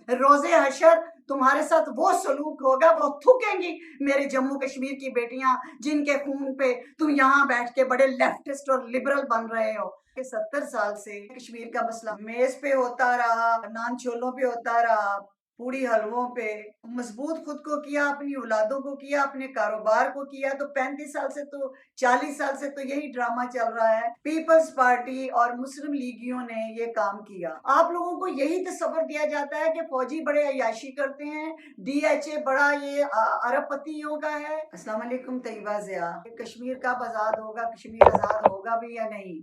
रोजे हशर तुम्हारे साथ वो सलूक होगा, वो थूकेंगी मेरे जम्मू कश्मीर की बेटियां जिनके खून पे तुम यहाँ बैठ के बड़े लेफ्टिस्ट और लिबरल बन रहे हो। 70 साल से कश्मीर का मसला मेज पे होता रहा, नान छोलों पे होता रहा, पूरी हलवों पे। मजबूत खुद को किया, अपनी औलादों को किया, अपने कारोबार को किया। तो 35 साल से तो 40 साल से तो यही ड्रामा चल रहा है। पीपल्स पार्टी और मुस्लिम लीगियों ने ये काम किया। आप लोगों को यही तस्वर दिया जाता है कि फौजी बड़े अय्याशी करते हैं, DHA बड़ा ये अरबपतियों का है। अस्सलाम वालेकुम तैयबा ज़िया। कश्मीर कब आज़ाद होगा, कश्मीर आज़ाद होगा भी या नहीं,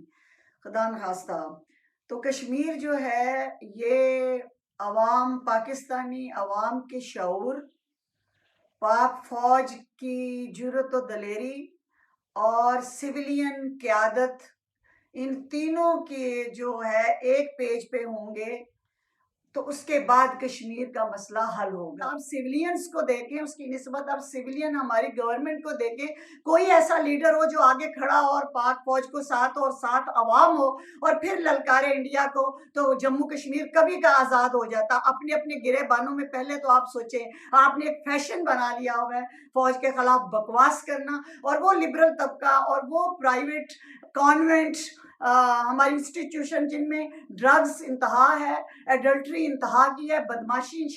खुदा न खास्ता। तो कश्मीर जो है ये अवाम, पाकिस्तानी अवाम के शऊर, पाक फौज की जुर्रत और दलेरी और सिविलियन क़यादत, इन तीनों के जो है एक पेज पे होंगे तो उसके बाद कश्मीर का मसला हल होगा। आप सिविलियंस को देखें, उसकी निस्बत आप सिविलियन हमारी गवर्नमेंट को देखें, कोई ऐसा लीडर हो जो आगे खड़ा हो और पाक फौज को साथ और साथ अवाम हो और फिर ललकारे इंडिया को, तो जम्मू कश्मीर कभी का आज़ाद हो जाता। अपने अपने गिरेबानों में पहले तो आप सोचें, आपने एक फैशन बना लिया हुआ है फौज के खिलाफ बकवास करना, और वो लिबरल तबका और वो प्राइवेट कॉन्वेंट हमारी इंस्टीट्यूशन जिनमें ड्रग्स इंतहा है, एडल्ट्री इंतहा की है, बदमाशी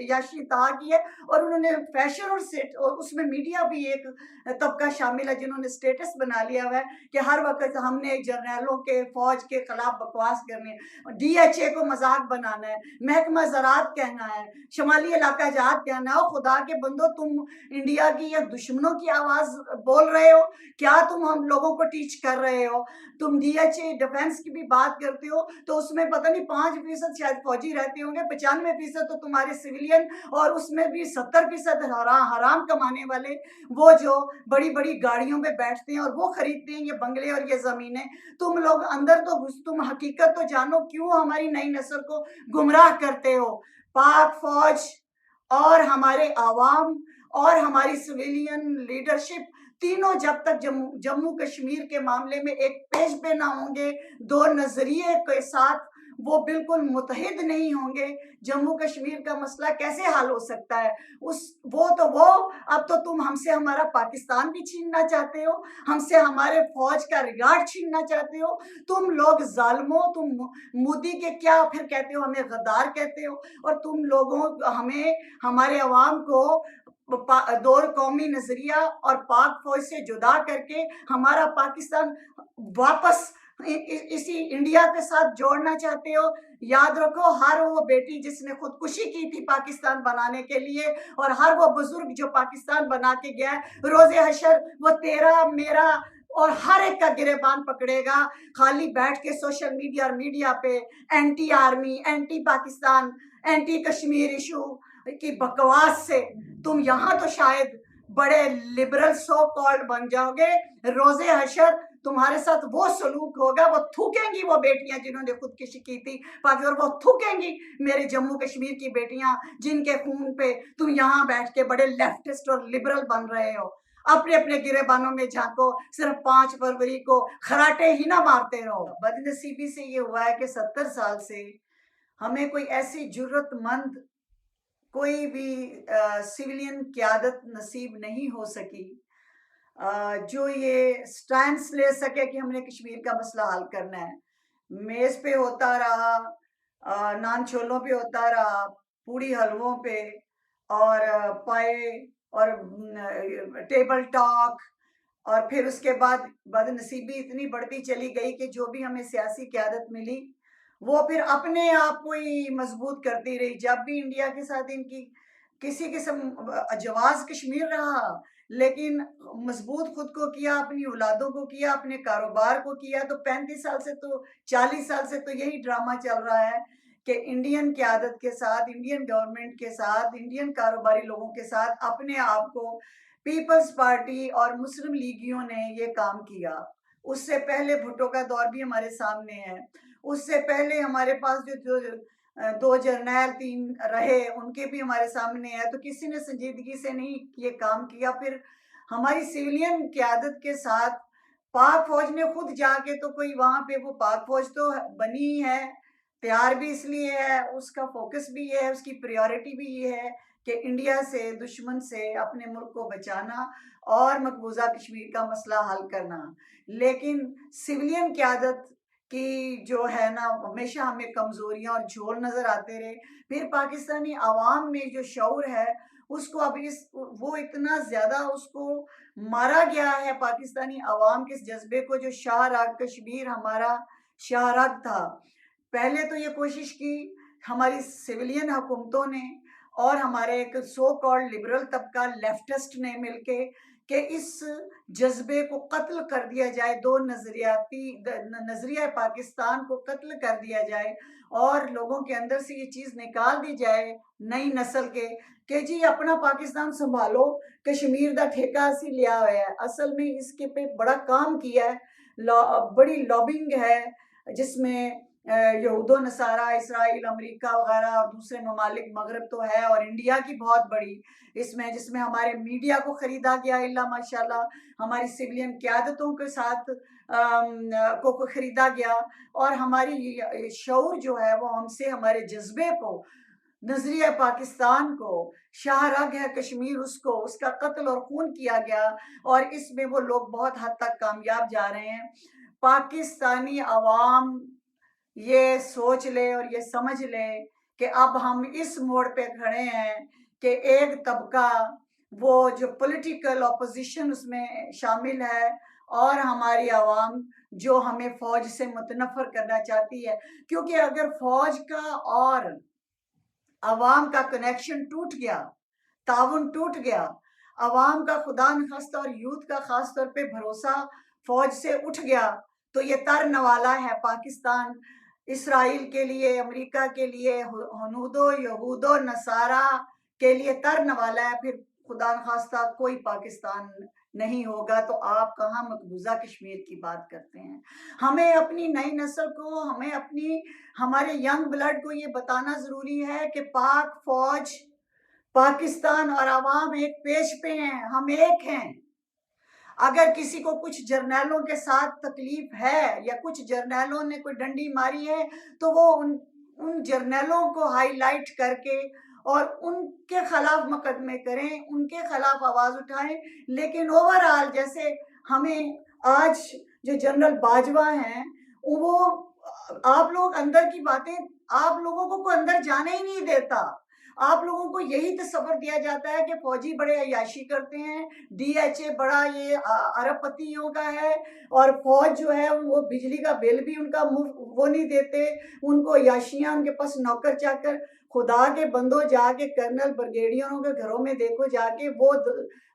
याशी इंतहा की है, और उन्होंने फैशन और उसमें मीडिया भी एक तबका शामिल है जिन्होंने स्टेटस बना लिया हुआ है कि हर वक्त हमने जर्नैलों के फौज के खिलाफ बकवास करने, DHA को मजाक बनाना है, महकमा ज़राअत कहना है, शमाली इलाका जात कहना है। और खुदा के बंदो, तुम इंडिया की या दुश्मनों की आवाज़ बोल रहे हो क्या? तुम हम लोगों को टीच कर रहे हो? तुम DHA डिफेंस की भी बात करते हो तो उसमें पता नहीं 5% शायद फौजी रहते होंगे, 95% तो तुम्हारे सिविलियन, और उसमें भी 70% हराम कमाने वाले, वो जो बड़ी बड़ी गाड़ियों में बैठते हैं और वो खरीदते हैं ये बंगले और ये जमीनें। तुम लोग अंदर तो घुस, तुम हकीकत तो जानो, क्यों हमारी नई नस्ल को गुमराह करते हो? पाक फौज और हमारे आवाम और हमारी सिविलियन लीडरशिप तीनों जब तक जम्मू कश्मीर के मामले में एक पेज पे ना होंगे, दो नजरिए के साथ वो बिल्कुल मुतहिद नहीं होंगे, जम्मू कश्मीर का मसला कैसे हल हो सकता है? अब तो तुम हमसे हमारा पाकिस्तान भी छीनना चाहते हो, हमसे हमारे फौज का रिगार्ड छीनना चाहते हो। तुम लोग जालिमो, तुम मोदी के क्या फिर कहते हो, हमें गद्दार कहते हो, और तुम लोगों हमें, हमारे अवाम को दो कौमी नजरिया और पाक फौज से जुदा करके हमारा पाकिस्तान वापस इसी इंडिया के साथ जोड़ना चाहते हो। याद रखो, हर वो बेटी जिसने खुदकुशी की थी पाकिस्तान बनाने के लिए, और हर वो बुजुर्ग जो पाकिस्तान बना के गया है, रोजे हशर वो तेरा मेरा और हर एक का गिरेबान पकड़ेगा। खाली बैठ के सोशल मीडिया और मीडिया पे anti army, anti Pakistan, anti Kashmir issue की बकवास से तुम यहाँ तो शायद बड़े लिबरल सो कॉल्ड बन जाओगे। रोजे हशर तुम्हारे साथ वो सलूक होगा, वो थूकेंगी वो बेटियां जिन्होंने खुदकुशी की थी और वो थूकेंगी मेरे जम्मू कश्मीर की बेटियां जिनके खून पे तुम यहाँ बैठ के बड़े लेफ्टिस्ट और लिबरल बन रहे हो। अपने अपने गिरेबानों में झांको, सिर्फ 5 फरवरी को खराटे ही ना मारते रहो। बदनसीबी से ये हुआ है कि 70 साल से हमें कोई ऐसी जुर्रतमंद, कोई भी सिविलियन क़यादत नसीब नहीं हो सकी जो ये स्टैंड ले सके कि हमने कश्मीर का मसला हल करना है। मेज़ पे होता रहा, नान छोलों पे होता रहा, पूड़ी हलवों पे, और पाए, और टेबल टॉक, और फिर उसके बाद बदनसीबी इतनी बढ़ती चली गई कि जो भी हमें सियासी क़यादत मिली वो फिर अपने आप को ही मजबूत करती रही। जब भी इंडिया के साथ इनकी किसी किस्म जवाज कश्मीर रहा, लेकिन मजबूत खुद को किया, अपनी औलादों को किया, अपने कारोबार को किया। तो 35 साल से तो 40 साल से तो यही ड्रामा चल रहा है कि इंडियन क़यादत के साथ, इंडियन गवर्नमेंट के साथ, इंडियन कारोबारी लोगों के साथ अपने आप को पीपल्स पार्टी और मुस्लिम लीगियों ने ये काम किया। उससे पहले भुट्टो का दौर भी हमारे सामने है। उससे पहले हमारे पास जो 2 जर्नैल 3 रहे, उनके भी हमारे सामने है। तो किसी ने संजीदगी से नहीं ये काम किया। फिर हमारी सिविलियन क़यादत के साथ पाक फौज ने खुद जाके, तो कोई वहाँ पे वो पाक फौज तो बनी ही है, तैयार भी इसलिए है, उसका फोकस भी ये है, उसकी प्रायोरिटी भी ये है कि इंडिया से, दुश्मन से अपने मुल्क को बचाना और मकबूजा कश्मीर का मसला हल करना। लेकिन सिविलियन क़यादत की जो है ना, हमेशा हमें कमज़ोरियाँ और झोल नज़र आते रहे। फिर पाकिस्तानी अवाम में जो शऊर है, उसको अब वो इतना ज़्यादा उसको मारा गया है, पाकिस्तानी अवाम के इस जज़्बे को, जो शाहराग कश्मीर हमारा शाहराग था। पहले तो ये कोशिश की हमारी सिविलियन हुकूमतों ने और हमारे एक सो कॉल्ड लिबरल तबका लेफ्टिस्ट ने मिलके कि इस जज्बे को कत्ल कर दिया जाए, दो नजरिया पाकिस्तान को कत्ल कर दिया जाए और लोगों के अंदर से ये चीज़ निकाल दी जाए नई नस्ल के कि जी अपना पाकिस्तान संभालो, कश्मीर दा ठेका असी लिया हुआ है। असल में इसके पे बड़ा काम किया है, बड़ी लॉबिंग है, जिसमें यहूदो नसारा, इसराइल, अमेरिका वगैरह और दूसरे ममालिक मगरब तो है, और इंडिया की बहुत बड़ी इसमें, जिसमें हमारे मीडिया को ख़रीदा गया इल्ला माशाल्लाह, हमारी सिविलियन क़यादतों के साथ को ख़रीदा गया, और हमारी शऊर जो है वो हमसे, हमारे जज्बे को, नजरिया पाकिस्तान को, शाहराग है कश्मीर, उसको, उसका कत्ल और खून किया गया, और इसमें वो लोग बहुत हद तक कामयाब जा रहे हैं। पाकिस्तानी अवाम ये सोच ले और ये समझ ले कि अब हम इस मोड़ पे खड़े हैं कि एक तबका, वो जो पॉलिटिकल ऑपोजिशन उसमें शामिल है, और हमारी आवाम जो हमें फ़ौज से मुतनफ़र करना चाहती है। क्योंकि अगर फ़ौज का और अवाम का कनेक्शन टूट गया, ताउन टूट गया, अवाम का खुदा न खास्ता और यूथ का ख़ास तौर पे भरोसा फ़ौज से उठ गया, तो ये तरन वाला है पाकिस्तान, इसराइल के लिए, अमेरिका के लिए, हनूदो यहूदो नसारा के लिए तरन वाला है। फिर खुदा न खास्ता कोई पाकिस्तान नहीं होगा, तो आप कहाँ मकबूजा कश्मीर की बात करते हैं। हमें अपनी नई नस्ल को, हमारे यंग ब्लड को ये बताना ज़रूरी है कि पाक फ़ौज, पाकिस्तान और अवाम एक पेज पे हैं, हम एक हैं। अगर किसी को कुछ जर्नैलों के साथ तकलीफ है, या कुछ जर्नैलों ने कोई डंडी मारी है, तो वो उन जर्नैलों को हाईलाइट करके और उनके खिलाफ मुकदमे करें, उनके खिलाफ आवाज़ उठाएं। लेकिन ओवरऑल, जैसे हमें आज जो जनरल बाजवा हैं, वो, आप लोग अंदर की बातें, आप लोगों को कोई अंदर जाने ही नहीं देता। आप लोगों को यही तस्वर दिया जाता है कि फौजी बड़े अय्याशी करते हैं, डीएचए बड़ा ये अरबपतियों का है, और फौज जो है वो बिजली का बिल भी उनका वो नहीं देते, उनको अय्याशियाँ, उनके पास नौकर चाकर। खुदा के बंदो, जाके कर्नल ब्रिगेडियरों के घरों में देखो जाके, वो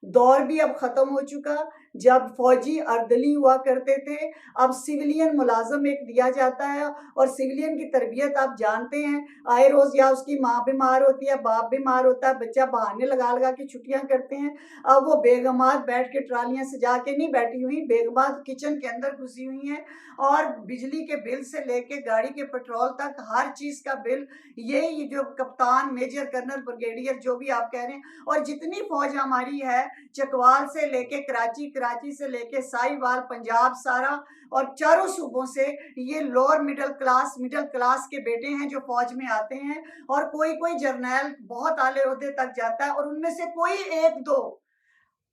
दौर भी अब ख़त्म हो चुका जब फौजी अर्दली हुआ करते थे। अब सिविलियन मुलाजम एक दिया जाता है, और सिविलियन की तरबियत आप जानते हैं, आए रोज़ या उसकी माँ बीमार होती है, बाप बीमार होता है, बच्चा बहाने लगा लगा के छुट्टियां करते हैं। अब वो बेगमात बैठ के ट्रालियां सजा के नहीं बैठी हुई, बेगमात किचन के अंदर घुसी हुई हैं, और बिजली के बिल से लेके गाड़ी के पेट्रोल तक हर चीज़ का बिल ये जो कप्तान, मेजर, कर्नल, ब्रिगेडियर, जो भी आप कह रहे हैं, और जितनी फौज हमारी है, चकवाल से लेके कराची, कराची से लेके साहिवाल, पंजाब सारा, और चारों सूबों से ये लोअर मिडिल क्लास के बेटे हैं जो फौज में आते हैं, और कोई कोई जर्नैल बहुत आले ओहदे तक जाता है, और उनमें से कोई एक दो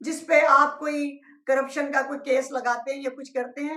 जिस पे आप कोई करप्शन का कोई केस लगाते हैं या कुछ करते हैं,